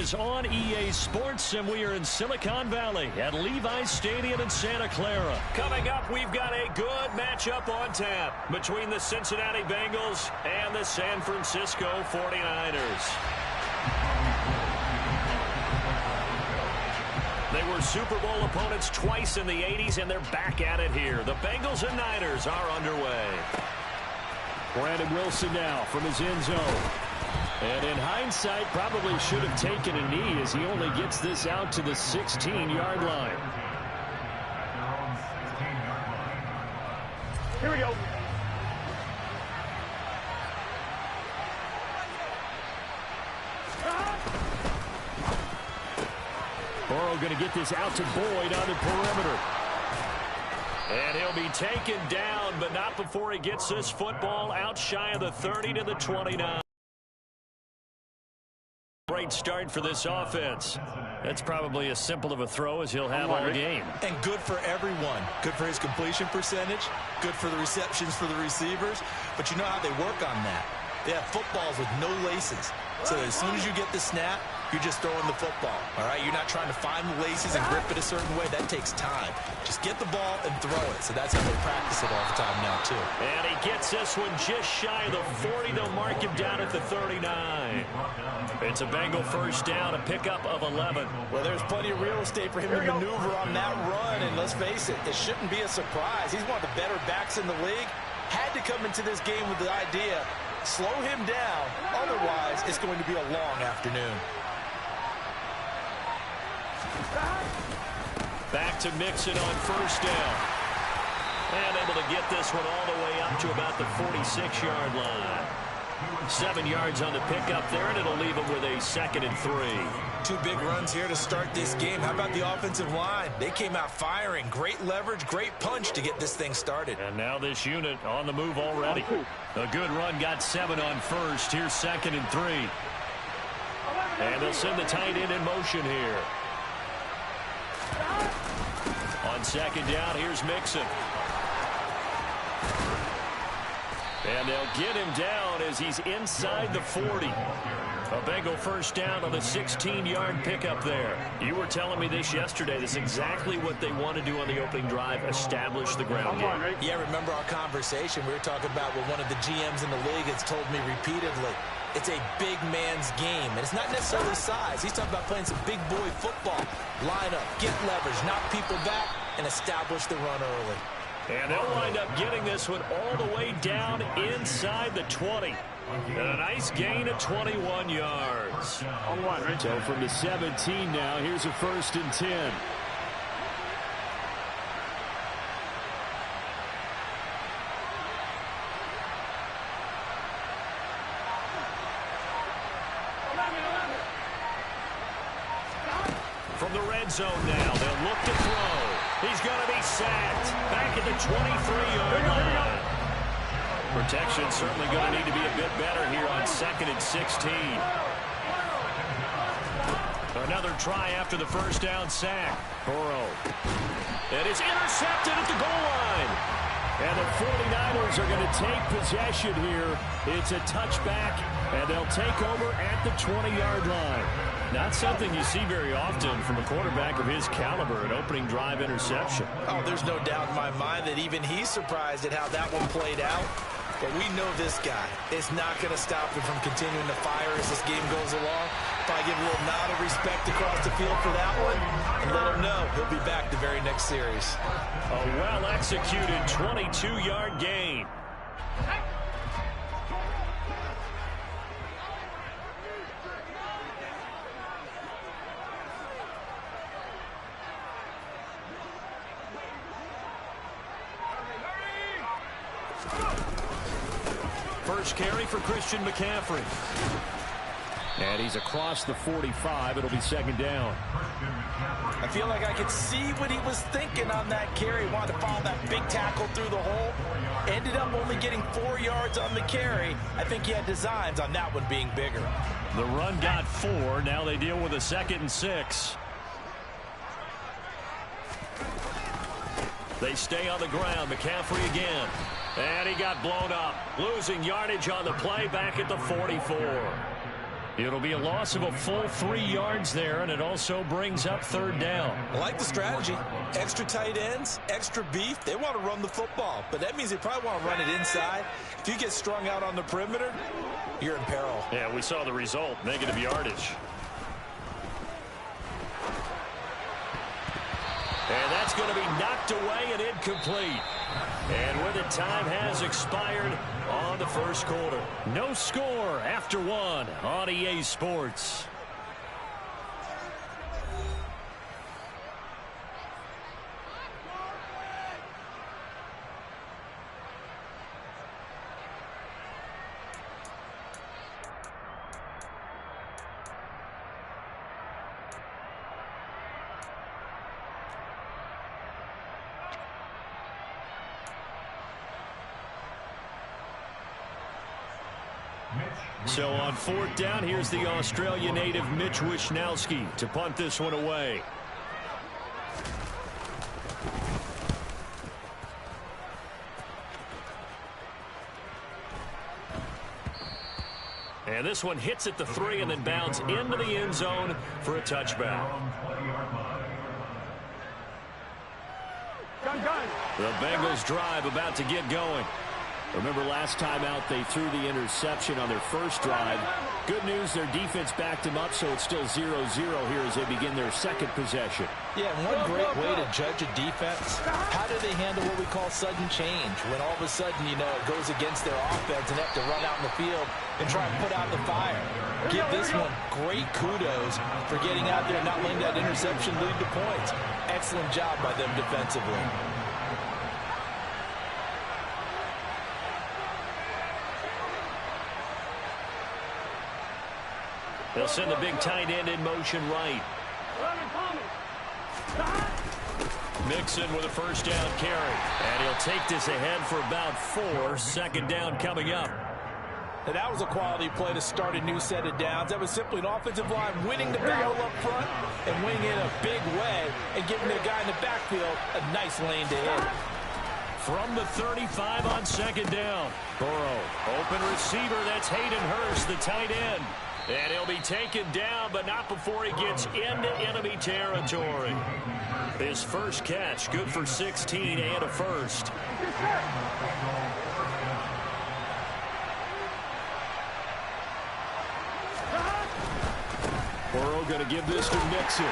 is on EA Sports, and we are in Silicon Valley at Levi's Stadium in Santa Clara. Coming up, we've got a good matchup on tap between the Cincinnati Bengals and the San Francisco 49ers. They were Super Bowl opponents twice in the 80s, and they're back at it here. The Bengals and Niners are underway. Brandon Wilson now from his end zone. And in hindsight, probably should have taken a knee as he only gets this out to the 16-yard line. Here we go. Burrow going to get this out to Boyd on the perimeter. And he'll be taken down, but not before he gets this football out shy of the 30 to the 29. Great start for this offense. That's probably as simple of a throw as he'll have all game. And good for everyone. Good for his completion percentage. Good for the receptions for the receivers. But you know how they work on that. They have footballs with no laces. So as soon as you get the snap, you're just throwing the football. All right? You're not trying to find the laces and grip it a certain way. That takes time. Just get the ball and throw it. So that's how they practice it all the time now, too. And he gets this one just shy of the 40. They'll mark him down at the 39. It's a Bengal first down, a pickup of 11. Well, there's plenty of real estate for him to maneuver on that run. And let's face it, it shouldn't be a surprise. He's one of the better backs in the league. Had to come into this game with the idea, slow him down. Otherwise, it's going to be a long afternoon. Back to Mixon on first down. And able to get this one all the way up to about the 46-yard line. 7 yards on the pickup there, and it'll leave him with a 2nd and 3. 2 big runs here to start this game. How about the offensive line? They came out firing. Great leverage, great punch to get this thing started. And now this unit on the move already. A good run, got 7 on first. Here's 2nd and 3. And they'll send the tight end in motion here. On 2nd down, here's Mixon. And they'll get him down as he's inside the 40. A Bengal first down on the 16-yard pickup there. You were telling me this yesterday. This is exactly what they want to do on the opening drive, establish the ground game. Yeah, remember our conversation. We were talking about what one of the GMs in the league has told me repeatedly. It's a big man's game, and it's not necessarily size. He's talking about playing some big boy football. Line up, get leverage, knock people back, and establish the run early. And they'll wind up getting this one all the way down inside the 20. And a nice gain of 21 yards. So from the 17 now, here's a 1st and 10. From the red zone now, they'll look to throw. He's going to be sacked back at the 23-yard line. Protection certainly going to need to be a bit better here on 2nd and 16. Another try after the first down sack. Burrow. It is intercepted at the goal line. And the 49ers are going to take possession here. It's a touchback, and they'll take over at the 20-yard line. Not something you see very often from a quarterback of his caliber, an opening drive interception. Oh, there's no doubt in my mind that even he's surprised at how that one played out. But we know this guy is not going to stop him from continuing to fire as this game goes along. Probably give a little nod of respect across the field for that one and let him know he'll be back the very next series. A well-executed 22-yard gain. First carry for Christian McCaffrey. And he's across the 45. It'll be 2nd down. I feel like I could see what he was thinking on that carry. He wanted to follow that big tackle through the hole. Ended up only getting 4 yards on the carry. I think he had designs on that one being bigger. The run got 4. Now they deal with a 2nd and 6. They stay on the ground. McCaffrey again. And he got blown up. Losing yardage on the play back at the 44. It'll be a loss of a full 3 yards there, and it also brings up third down. I like the strategy. Extra tight ends, extra beef. They want to run the football, but that means they probably want to run it inside. If you get strung out on the perimeter, you're in peril. Yeah, we saw the result, negative yardage. And that's going to be knocked away and incomplete. And with it, time has expired on the first quarter. No score after one on EA Sports. So on fourth down, here's the Australia native Mitch Wishnowsky to punt this one away. And this one hits at the 3 and then bounds into the end zone for a touchback. The Bengals drive about to get going. Remember last time out they threw the interception on their first drive. Good news, their defense backed them up, so it's still 0-0 here as they begin their second possession. Yeah, and one great way to judge a defense, how do they handle what we call sudden change? When all of a sudden, you know, it goes against their offense and they have to run out in the field and try and put out the fire. Give this one great kudos for getting out there and not letting that interception lead to points. Excellent job by them defensively. They'll send the big tight end in motion right. Mixon with a first down carry. And he'll take this ahead for about 4. Second down coming up. And that was a quality play to start a new set of downs. That was simply an offensive line winning the battle up front and winning it a big way and giving the guy in the backfield a nice lane to hit. From the 35 on second down. Burrow, open receiver. That's Hayden Hurst, the tight end. And he'll be taken down, but not before he gets into enemy territory. His first catch, good for 16 and a first. Burrow going to give this to Mixon.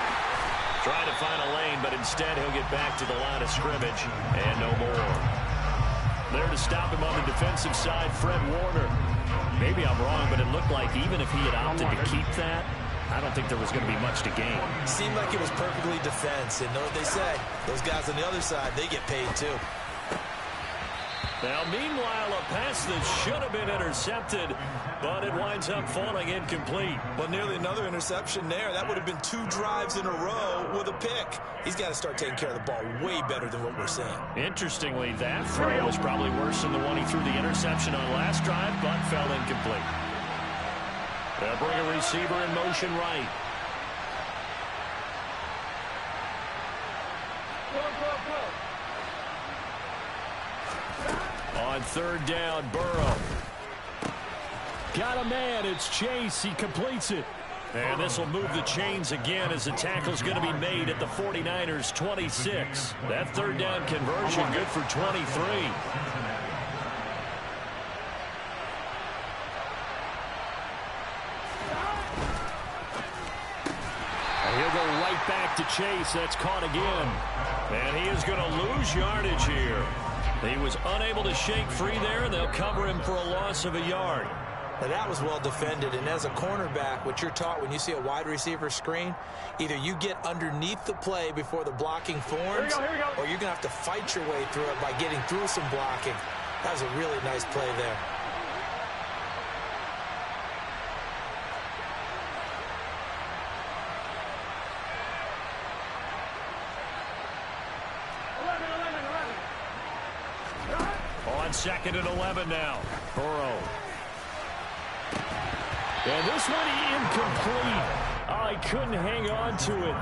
Trying to find a lane, but instead he'll get back to the line of scrimmage. And no more. There to stop him on the defensive side, Fred Warner. Maybe I'm wrong, but it looked like even if he had opted to keep that, I don't think there was going to be much to gain. Seemed like it was perfectly defense. And know what they say, those guys on the other side, they get paid too. Now, meanwhile, a pass that should have been intercepted, but it winds up falling incomplete. Well, nearly another interception there. That would have been 2 drives in a row with a pick. He's got to start taking care of the ball way better than what we're seeing. Interestingly, that throw was probably worse than the one he threw the interception on last drive, but fell incomplete. They'll bring a receiver in motion right. On third down, Burrow. Got a man. It's Chase. He completes it. And this will move the chains again as the tackle's going to be made at the 49ers 26. That third down conversion good for 23. And he'll go right back to Chase. That's caught again. And he is going to lose yardage here. He was unable to shake free there, and they'll cover him for a loss of a yard. Now that was well defended, and as a cornerback, what you're taught when you see a wide receiver screen, either you get underneath the play before the blocking forms, or you're going to have to fight your way through it by getting through some blocking. That was a really nice play there. On second and 11 now. Burrow. And this one incomplete. Oh, he couldn't hang on to it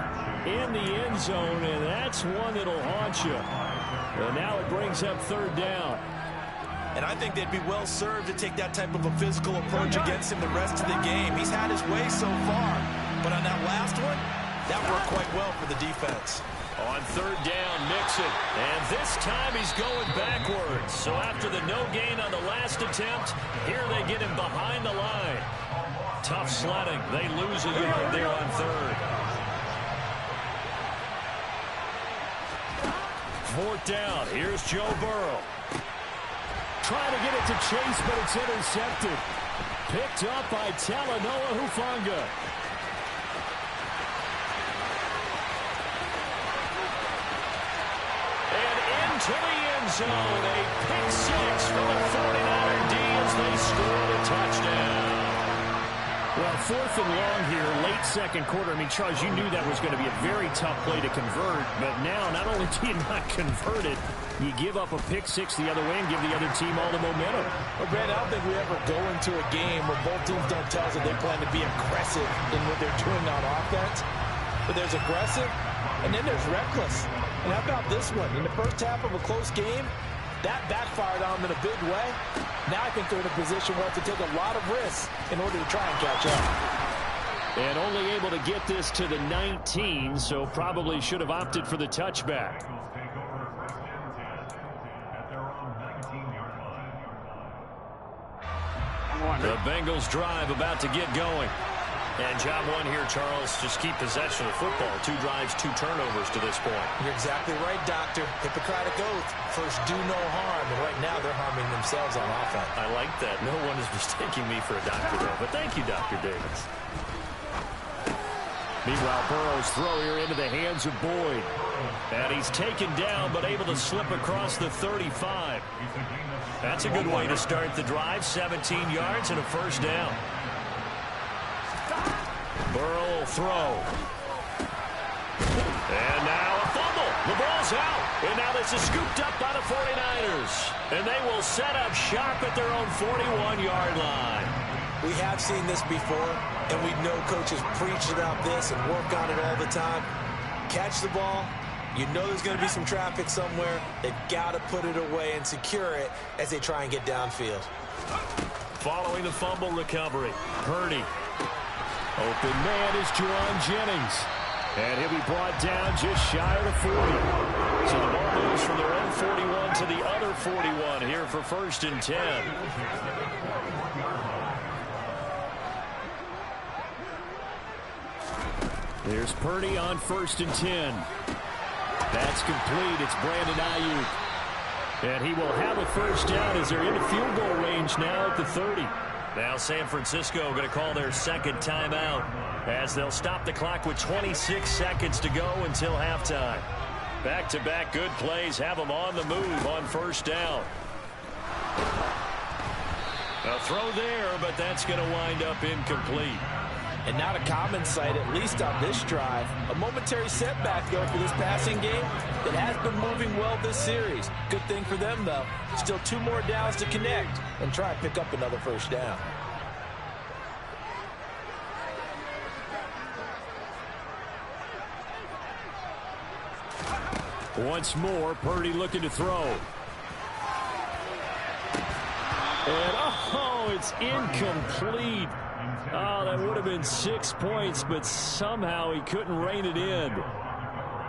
in the end zone, and that's one that'll haunt you. And now it brings up third down. And I think they'd be well served to take that type of a physical approach against him the rest of the game. He's had his way so far, but on that last one, that worked quite well for the defense. On third down, Mixon. And this time he's going backwards. So after the no gain on the last attempt, here they get him behind the line. Tough sledding. They lose a yard there on third. Fourth down. Here's Joe Burrow. Trying to get it to Chase, but it's intercepted. Picked up by Talanoa Hufanga. And into the end zone. A pick six for the 49er D as they score a touchdown. Well, fourth and long here, late second quarter. I mean, Charles, you knew that was going to be a very tough play to convert. But now, not only do you not convert it, you give up a pick six the other way and give the other team all the momentum. Well, Brad, I don't think we ever go into a game where both teams don't tell us that they plan to be aggressive in what they're doing on offense. But there's aggressive, and then there's reckless. And how about this one? In the first half of a close game, that backfired on them in a big way. Now I think they're in a position where they have to take a lot of risks in order to try and catch up. And only able to get this to the 19, so probably should have opted for the touchback. The Bengals drive about to get going. And job one here, Charles, just keep possession of football. 2 drives, 2 turnovers to this point. You're exactly right, Doctor. Hippocratic oath. First, do no harm. And right now, they're harming themselves on offense. I like that. No one is mistaking me for a doctor, though. But thank you, Dr. Davis. Meanwhile, Burrow's throw here into the hands of Boyd. And he's taken down, but able to slip across the 35. That's a good way to start the drive. 17 yards and a first down. Burrow will throw. And now a fumble. The ball's out. And now this is scooped up by the 49ers. And they will set up shop at their own 41-yard line. We have seen this before, and we know coaches preach about this and work on it all the time. Catch the ball. You know there's going to be some traffic somewhere. They've got to put it away and secure it as they try and get downfield. Following the fumble recovery, Purdy. Open man is Juwan Jennings. And he'll be brought down just shy of the 40. So the ball moves from their own 41 to the other 41 here for first and 10. Here's Purdy on first and 10. That's complete. It's Brandon Ayuk. And he will have a first down as they're into field goal range now at the 30. Now San Francisco going to call their second timeout as they'll stop the clock with 26 seconds to go until halftime. Back-to-back good plays have them on the move on first down. A throw there, but that's going to wind up incomplete. And not a common sight, at least on this drive. A momentary setback, though, for this passing game that has been moving well this series. Good thing for them, though. Still 2 more downs to connect and try and pick up another first down. Once more, Purdy looking to throw. And, oh, it's incomplete. Oh, that would have been 6 points, but somehow he couldn't rein it in.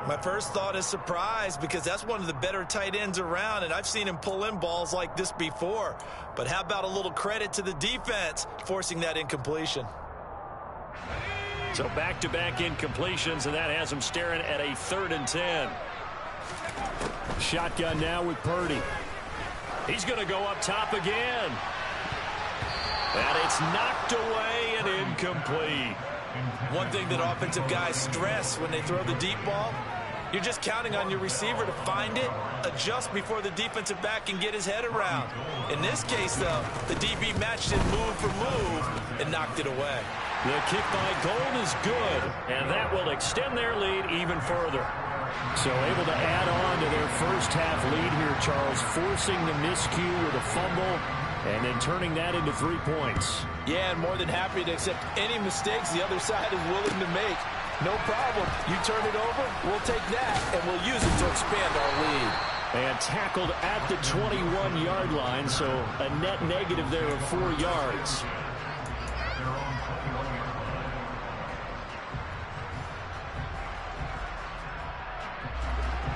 My first thought is surprise because that's one of the better tight ends around, and I've seen him pull in balls like this before. But how about a little credit to the defense forcing that incompletion? So back-to-back incompletions, and that has him staring at a 3rd and 10. Shotgun now with Purdy. He's going to go up top again. And it's knocked away and incomplete. One thing that offensive guys stress when they throw the deep ball, you're just counting on your receiver to find it, adjust before the defensive back can get his head around. In this case, though, the DB matched it move for move and knocked it away. The kick by Gold is good, and that will extend their lead even further. So able to add on to their first half lead here, Charles, forcing the miscue with a fumble and then turning that into 3 points. Yeah, and more than happy to accept any mistakes the other side is willing to make. No problem. You turn it over, we'll take that, and we'll use it to expand our lead. And tackled at the 21-yard line, so a net negative there of 4 yards.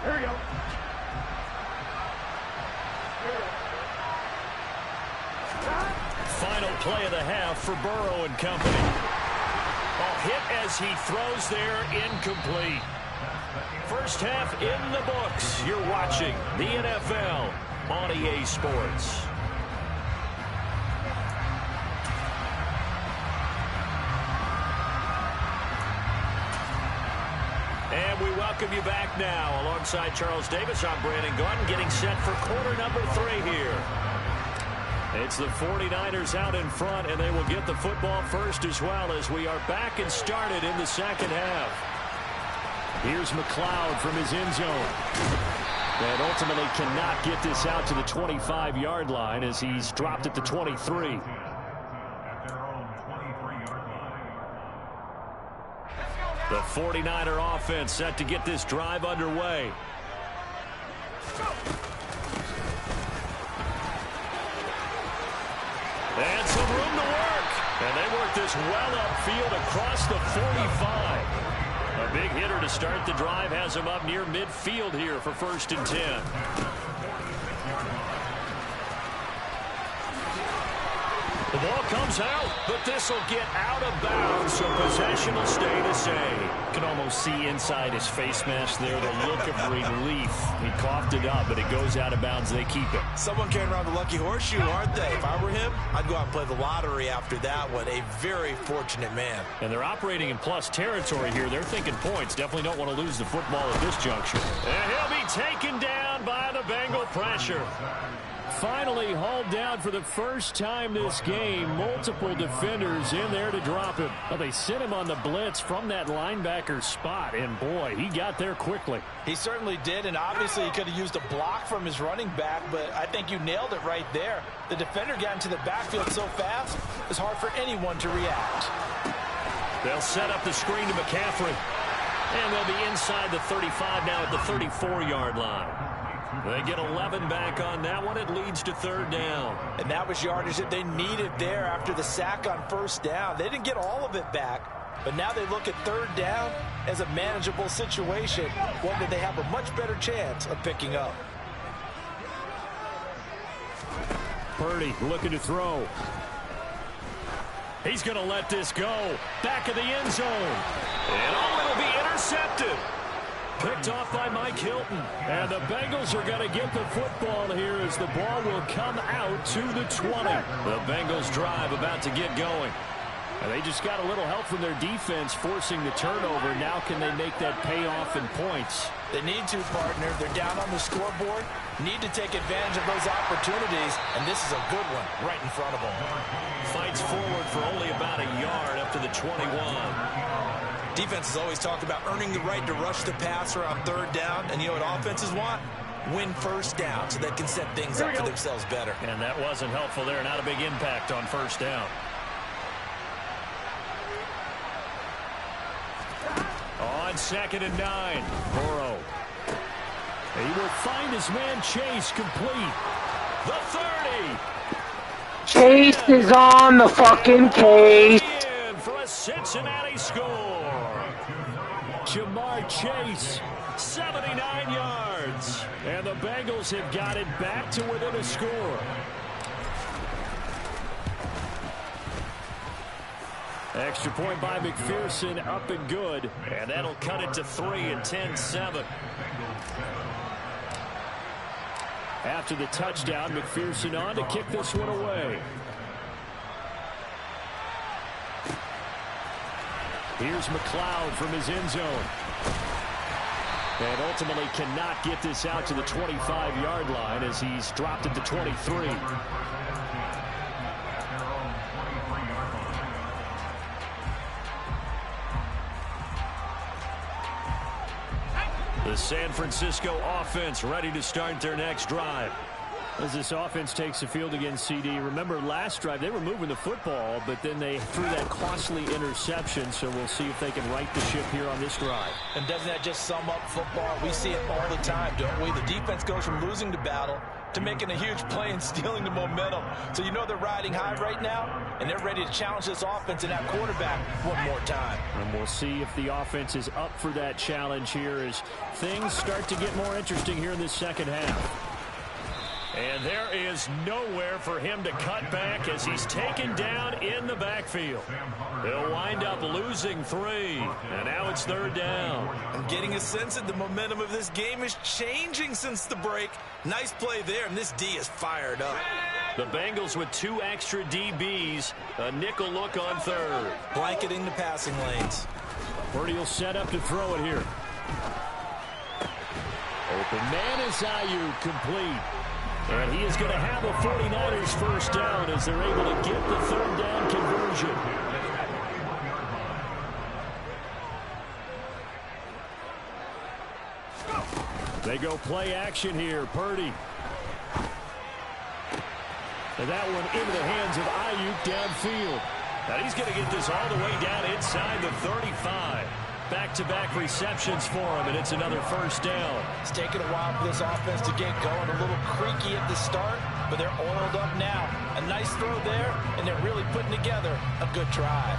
Here we go. Final play of the half for Burrow and company. A hit as he throws there, incomplete. First half in the books. You're watching the NFL on EA Sports. And we welcome you back now. Alongside Charles Davis, I'm Brandon Gordon, getting set for quarter number 3 here. It's the 49ers out in front, and they will get the football first as well as we are back and started in the second half. Here's McLeod from his end zone. And ultimately cannot get this out to the 25-yard line as he's dropped at the 23. The 49er offense set to get this drive underway. And some room to work. And they work this well upfield across the 45. A big hitter to start the drive has him up near midfield here for 1st and 10. The ball comes out, but this will get out of bounds, so possession will stay the same. You can almost see inside his face mask there the look of relief. He coughed it up, but it goes out of bounds. They keep it. Someone carrying around the lucky horseshoe, aren't they? If I were him, I'd go out and play the lottery after that one. A very fortunate man. And they're operating in plus territory here. They're thinking points. Definitely don't want to lose the football at this juncture. And he'll be taken down by the Bengal pressure. Finally hauled down for the first time this game. Multiple defenders in there to drop him. Well, they sent him on the blitz from that linebacker spot, and boy, he got there quickly. He certainly did, and obviously he could have used a block from his running back, but I think you nailed it right there. The defender got into the backfield so fast, it's hard for anyone to react. They'll set up the screen to McCaffrey, and they'll be inside the 35 now at the 34-yard line. They get 11 back on that one. It leads to 3rd down. And that was yardage that they needed there after the sack on 1st down. They didn't get all of it back, but now they look at 3rd down as a manageable situation, one that they have a much better chance of picking up. Purdy looking to throw. He's going to let this go. Back of the end zone. And it'll be intercepted. Picked off by Mike Hilton. And the Bengals are going to get the football here as the ball will come out to the 20. The Bengals drive about to get going. And they just got a little help from their defense forcing the turnover. Now can they make that pay off in points? They need to, partner. They're down on the scoreboard. Need to take advantage of those opportunities. And this is a good one right in front of them. Fights forward for only about a yard up to the 21. Defenses always talk about earning the right to rush the passer on 3rd down. And you know what offenses want? Win 1st down so they can set things up for themselves better. And that wasn't helpful there. Not a big impact on 1st down. On 2nd and 9, Burrow. He will find his man Chase complete. The 30. Chase is on the fucking case. For a Cincinnati score. Jamar Chase, 79 yards. And the Bengals have got it back to within a score. Extra point by McPherson, up and good. And that'll cut it to 3 and 10-7. After the touchdown, McPherson on to kick this one away. Here's McLeod from his end zone. And ultimately cannot get this out to the 25-yard line as he's dropped at the 23. The San Francisco offense ready to start their next drive. As this offense takes the field against CD, remember last drive they were moving the football, but then they threw that costly interception, so we'll see if they can right the ship here on this drive. And doesn't that just sum up football? We see it all the time, don't we? The defense goes from losing the battle to making a huge play and stealing the momentum. So you know they're riding high right now, and they're ready to challenge this offense and that quarterback one more time. And we'll see if the offense is up for that challenge here as things start to get more interesting here in this second half. And there is nowhere for him to cut back as he's taken down in the backfield. They'll wind up losing 3, and now it's 3rd down. I'm getting a sense that the momentum of this game is changing since the break. Nice play there, and this D is fired up. The Bengals with 2 extra DBs, a nickel look on 3rd. Blanketing the passing lanes. Purdy will set up to throw it here. Open man is Ayuk, complete. And he is going to have a 49ers first down as they're able to get the 3rd down conversion. They go play action here. Purdy. And that one into the hands of Ayuk downfield. Now he's going to get this all the way down inside the 35. Back-to-back receptions for him, and it's another first down. It's taken a while for this offense to get going. A little creaky at the start, but they're oiled up now. A nice throw there, and they're really putting together a good drive.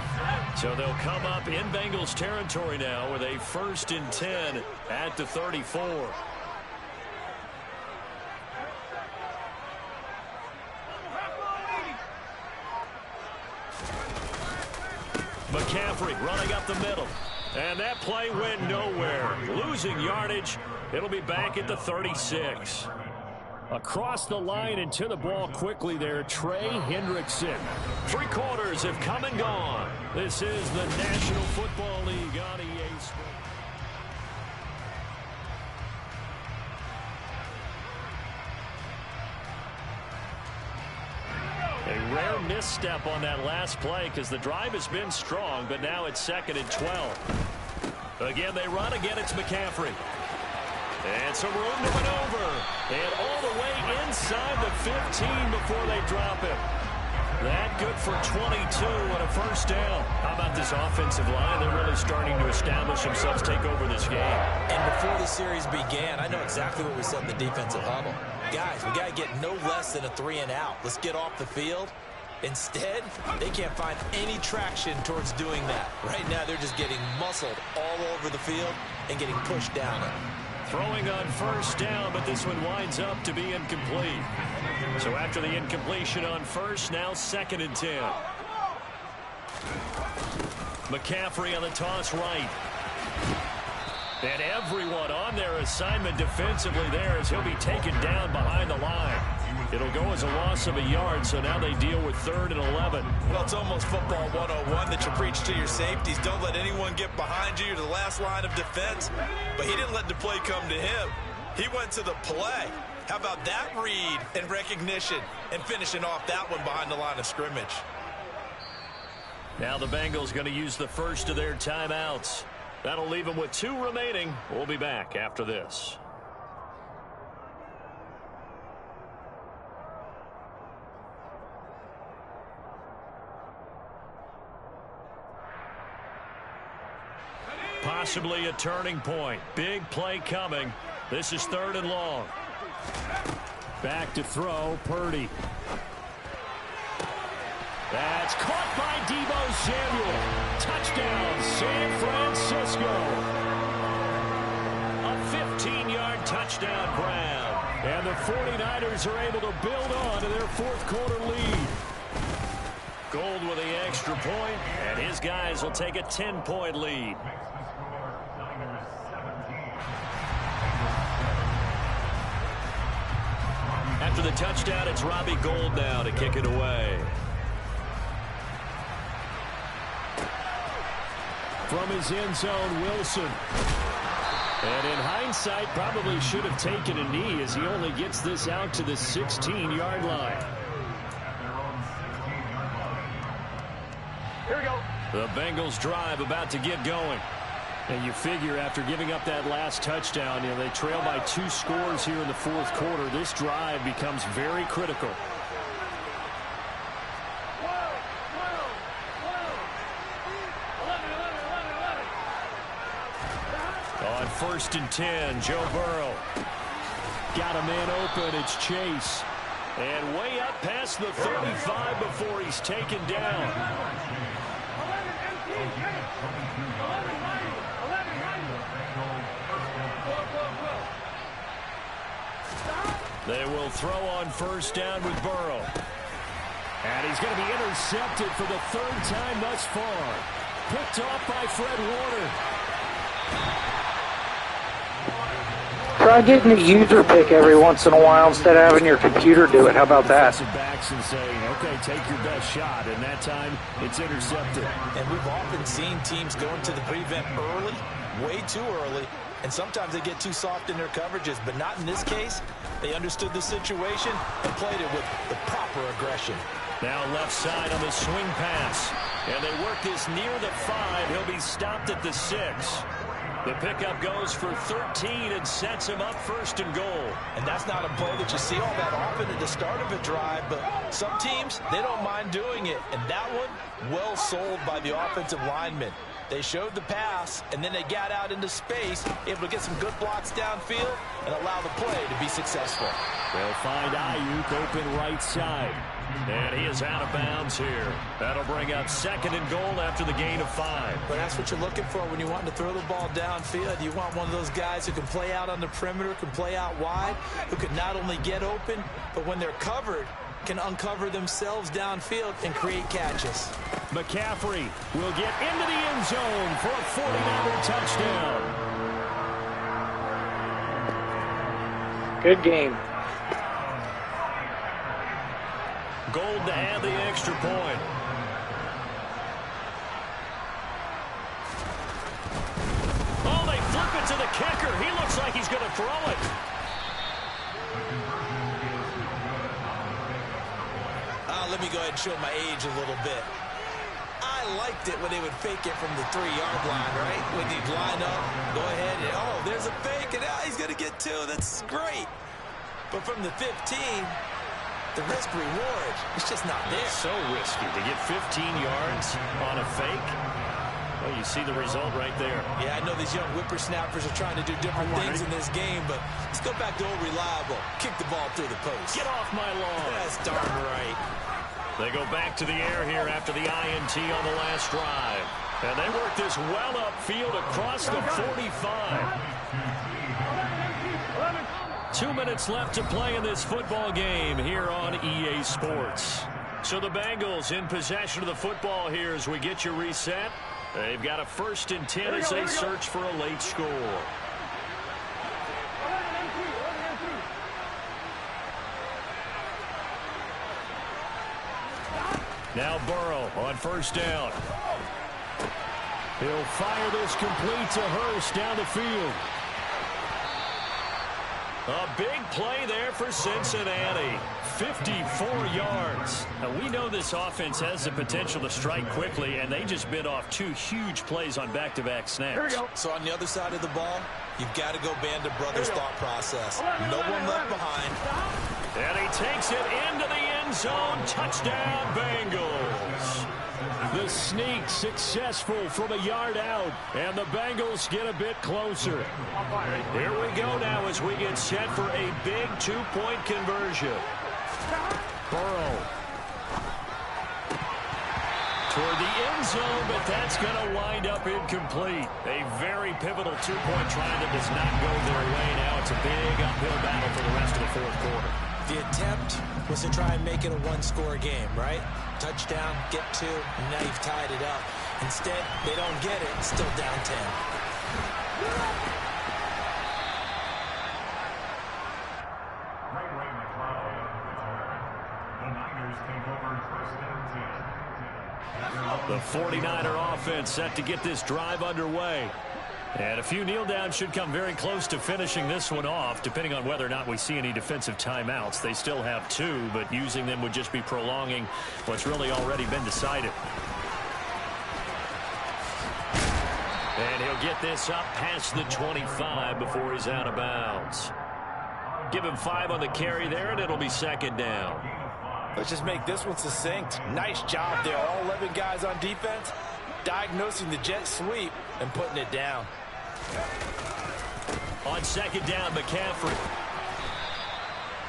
So they'll come up in Bengals territory now with a 1st and 10 at the 34. McCaffrey running up the middle. And that play went nowhere. Losing yardage. It'll be back at the 36. Across the line and to the ball quickly there, Trey Hendrickson. 3 quarters have come and gone. This is the National Football League on EA Sports. A rare misstep on that last play because the drive has been strong, but now it's 2nd and 12. Again, they run. Again, it's McCaffrey. And some room to maneuver. And all the way inside the 15 before they drop him. That good for 22 and a first down. How about this offensive line? They're really starting to establish themselves, take over this game. And before the series began, I know exactly what we said in the defensive huddle. Guys, we got to get no less than a 3 and out. Let's get off the field. Instead, they can't find any traction towards doing that. Right now, they're just getting muscled all over the field and getting pushed down it. Throwing on first down, but this one winds up to be incomplete. So after the incompletion on first, now 2nd and 10. McCaffrey on the toss right. And everyone on their assignment defensively there as he'll be taken down behind the line. It'll go as a loss of a yard, so now they deal with 3rd and 11. Well, it's almost football 101 that you preach to your safeties. Don't let anyone get behind you. You're the last line of defense. But he didn't let the play come to him. He went to the play. How about that read and recognition and finishing off that one behind the line of scrimmage? Now the Bengals going to use the first of their timeouts. That'll leave them with 2 remaining. We'll be back after this. Possibly a turning point. Big play coming. This is 3rd and long. Back to throw, Purdy. That's caught by Deebo Samuel. Touchdown, San Francisco. A 15-yard touchdown grab. And the 49ers are able to build on to their 4th quarter lead. Gold with the extra point, and his guys will take a 10-point lead. After the touchdown, it's Robbie Gould now to kick it away. From his end zone, Wilson. And in hindsight, probably should have taken a knee as he only gets this out to the 16-yard line. Here we go. The Bengals drive about to get going. And you figure after giving up that last touchdown, they trail by 2 scores here in the fourth quarter. This drive becomes very critical. On 1st and 10, Joe Burrow. Got a man open. It's Chase. And way up past the 35 before he's taken down. They will throw on 1st down with Burrow. And he's going to be intercepted for the 3rd time thus far. Picked off by Fred Warner. Try getting a user pick every once in a while instead of having your computer do it. How about that? Backs and saying, okay, take your best shot. And that time, it's intercepted. And we've often seen teams go into the prevent early, way too early, and sometimes they get too soft in their coverages. But not in this case. They understood the situation and played it with the proper aggression. Now left side on the swing pass. And they work this near the 5. He'll be stopped at the 6. The pickup goes for 13 and sets him up 1st and goal. And that's not a play that you see all that often at the start of a drive, but some teams, they don't mind doing it. And that one, well sold by the offensive lineman. They showed the pass, and then they got out into space, able to get some good blocks downfield and allow the play to be successful. They'll find Ayuk open right side. And he is out of bounds here. That'll bring up 2nd and goal after the gain of 5. But that's what you're looking for when you want to throw the ball downfield. You want one of those guys who can play out on the perimeter, can play out wide, who can not only get open, but when they're covered, can uncover themselves downfield and create catches. McCaffrey will get into the end zone for a 49er touchdown. Good game. Gold to add the extra point. Oh, they flip it to the kicker. He looks like he's going to throw it. Let me go ahead and show my age a little bit. I liked it when they would fake it from the 3-yard line, right? When they'd line up, go ahead, and oh, there's a fake, and he's going to get 2. That's great. But from the 15, the risk-reward is just not there. So risky to get 15 yards on a fake. Well, you see the result right there. Yeah, I know these young whippersnappers are trying to do different things in this game, but let's go back to old reliable. Kick the ball through the post. Get off my lawn. That's darn right. They go back to the air here after the INT on the last drive. And they work this well upfield across the 45. 2 minutes left to play in this football game here on EA Sports. So the Bengals in possession of the football here as we get you reset. They've got a 1st and 10 as they search for a late score. Now Burrow on 1st down. He'll fire this complete to Hurst down the field. A big play there for Cincinnati. 54 yards. Now, we know this offense has the potential to strike quickly, and they just bit off 2 huge plays on back-to-back snaps. So on the other side of the ball, you've got to go Band of Brothers thought process. No one left behind. And he takes it into the end zone. Touchdown, Bengals. The sneak successful from a yard out, and the Bengals get a bit closer. Here we go now as we get set for a big 2-point conversion. Burrow toward the end zone, but that's going to wind up incomplete. A very pivotal 2-point try that does not go their way. Now it's a big uphill battle for the rest of the fourth quarter. The attempt was to try and make it a 1-score game, right? Touchdown, get 2, and now you've tied it up. Instead, they don't get it. It's still down 10. The 49er offense set to get this drive underway. And a few kneel downs should come very close to finishing this one off, depending on whether or not we see any defensive timeouts. They still have 2, but using them would just be prolonging what's really already been decided. And he'll get this up past the 25 before he's out of bounds. Give him 5 on the carry there, and it'll be second down. Let's just make this one succinct. Nice job there. All 11 guys on defense, diagnosing the jet sweep and putting it down. On second down, McCaffrey.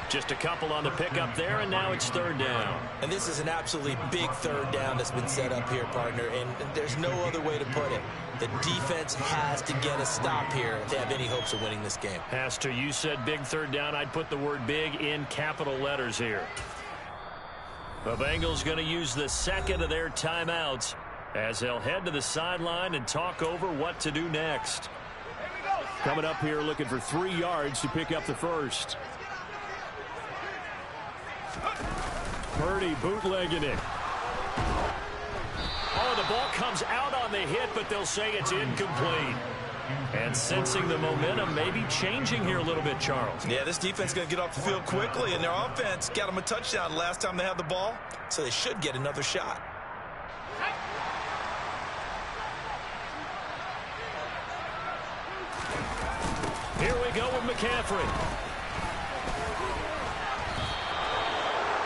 Just a couple on the pickup there, and now it's third down. And this is an absolutely big third down that's been set up here, partner, and there's no other way to put it. The defense has to get a stop here if they have any hopes of winning this game. Pastor, you said big third down. I'd put the word big in capital letters here. The Bengals going to use the second of their timeouts as they'll head to the sideline and talk over what to do next. Coming up here looking for 3 yards to pick up the first. Purdy bootlegging it. Oh, the ball comes out on the hit, but they'll say it's incomplete. And sensing the momentum maybe changing here a little bit, Charles. Yeah, this defense is going to get off the field quickly, and their offense got them a touchdown last time they had the ball, so they should get another shot. Here we go with McCaffrey.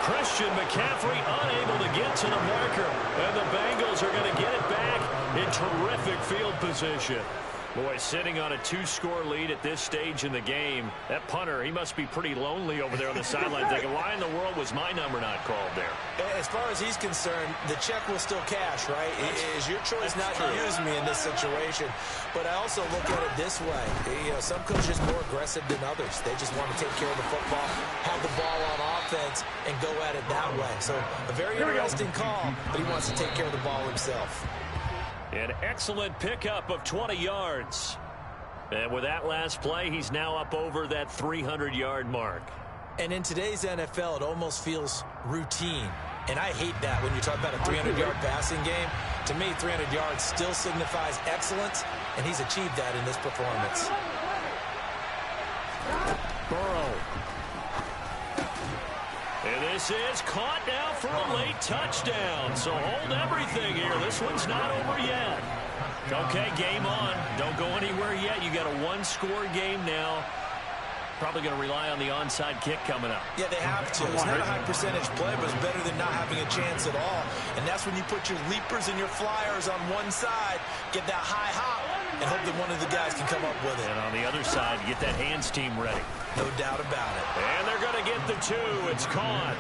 Christian McCaffrey unable to get to the marker. And the Bengals are going to get it back in terrific field position. Boy, sitting on a 2-score lead at this stage in the game. That punter, he must be pretty lonely over there on the sideline thinking, why in the world was my number not called there? As far as he's concerned, the check will still cash, right? It is your choice not to use me in this situation. But I also look at it this way. You know, some coaches are more aggressive than others. They just want to take care of the football, have the ball on offense, and go at it that way. So a very interesting call, but he wants to take care of the ball himself. An excellent pickup of 20 yards. And with that last play, he's now up over that 300-yard mark. And in today's NFL, it almost feels routine. And I hate that when you talk about a 300-yard passing game. To me, 300 yards still signifies excellence, and he's achieved that in this performance. Burrow. And this is caught now for a late touchdown. So hold everything here. This one's not over yet. Okay, game on. Don't go anywhere yet. You got a 1-score game now. Probably going to rely on the onside kick coming up. Yeah, they have to. It's not a high percentage play, but it's better than not having a chance at all. And that's when you put your leapers and your flyers on one side, get that high hop, and hope that one of the guys can come up with it. And on the other side, get that hands team ready. No doubt about it. And they're going to get the 2. It's caught.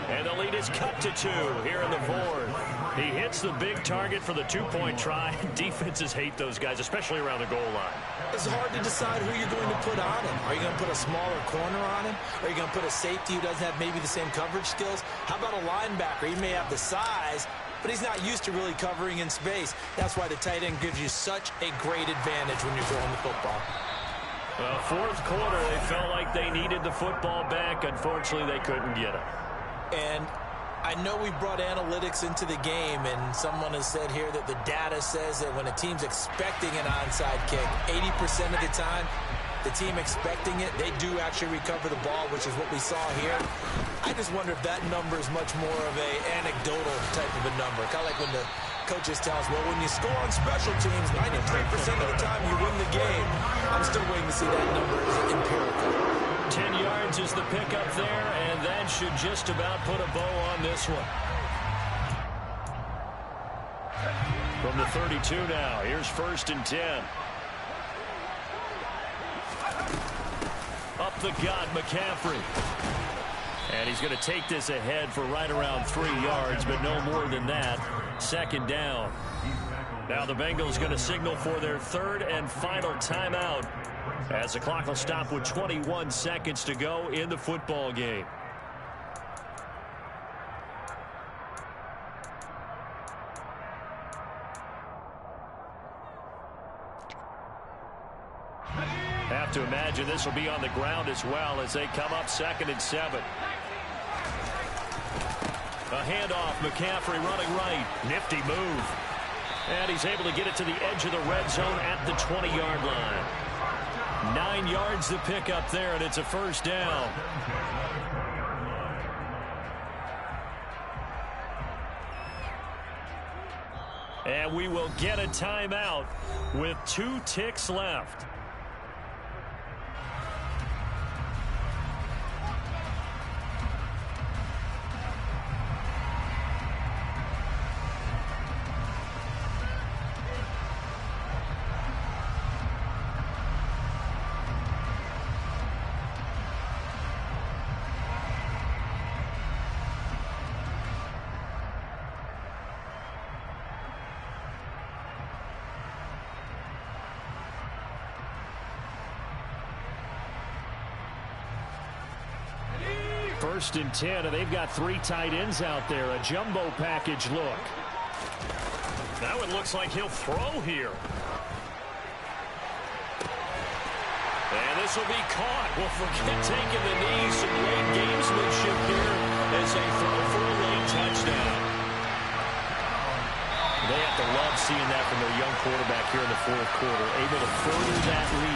And the lead is cut to 2 here in the 4th. He hits the big target for the 2-point try. Defenses hate those guys, especially around the goal line. It's hard to decide who you're going to put on him. Are you going to put a smaller corner on him? Are you going to put a safety who doesn't have maybe the same coverage skills? How about a linebacker? He may have the size, but he's not used to really covering in space. That's why the tight end gives you such a great advantage when you're throwing the football. Well, 4th quarter, they felt like they needed the football back. Unfortunately, they couldn't get it. And I know we brought analytics into the game, and someone has said here that the data says that when a team's expecting an onside kick, 80% of the time, the team expecting it, they do actually recover the ball, which is what we saw here. I just wonder if that number is much more of a anecdotal type of a number. Kind of like when the coaches tell us, well, when you score on special teams, 93% of the time you win the game. I'm still waiting to see that number as empirical. 10 yards is the pickup there, and that should just about put a bow on this one. From the 32 now, here's 1st and 10. Up the gut, McCaffrey. And he's going to take this ahead for right around 3 yards, but no more than that. 2nd down. Now the Bengals going to signal for their 3rd and final timeout, as the clock will stop with 21 seconds to go in the football game. Have to imagine this will be on the ground as well as they come up 2nd and 7. A handoff, McCaffrey running right. Nifty move. And he's able to get it to the edge of the red zone at the 20-yard line. 9 yards to pick up there, and it's a 1st down. And we will get a timeout with 2 ticks left. First and 10, and they've got 3 tight ends out there. A jumbo package look. That one looks like he'll throw here. And this will be caught. Well, forget taking the knee. Some late gamesmanship here as they throw for a late touchdown. They have to love seeing that from their young quarterback here in the 4th quarter. Able to further that lead